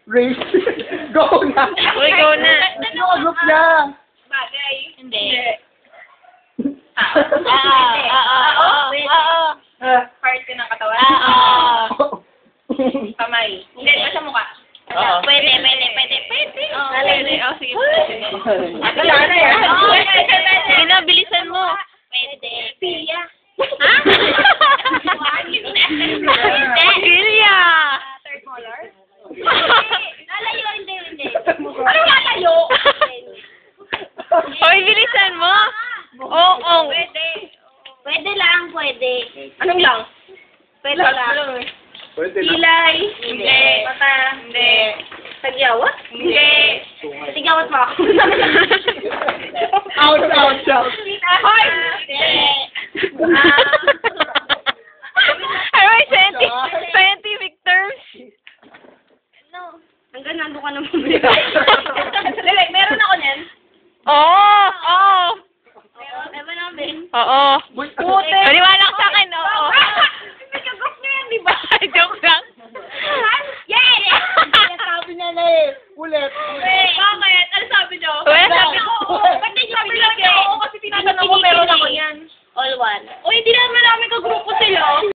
Race. Go na. Uy, go na. Group na. Bagay. Hindi. Part ka ng katawan. Kamay. Hindi, basta mukha. Pwede. Pwede. Oh, sige. Wala na yan. Sige na, bilisan mo. Pwede. Pia. Ha? Pilya! Third molar? Lalayo, hindi. Ano lalayo? Hoy, bilisan mo. Oo. Pwede lang, pwede. Anong lang? Pwede lang. Pwede na. Pilay. Hindi. Mata. Hindi. Tagyawat? Hindi. Tagyawat mo ako. Out. Hoy! Ano yung scientific terms? No. Hanggang nandun ka naman. Meron ako niyan. Oo. Meron namin. Oo.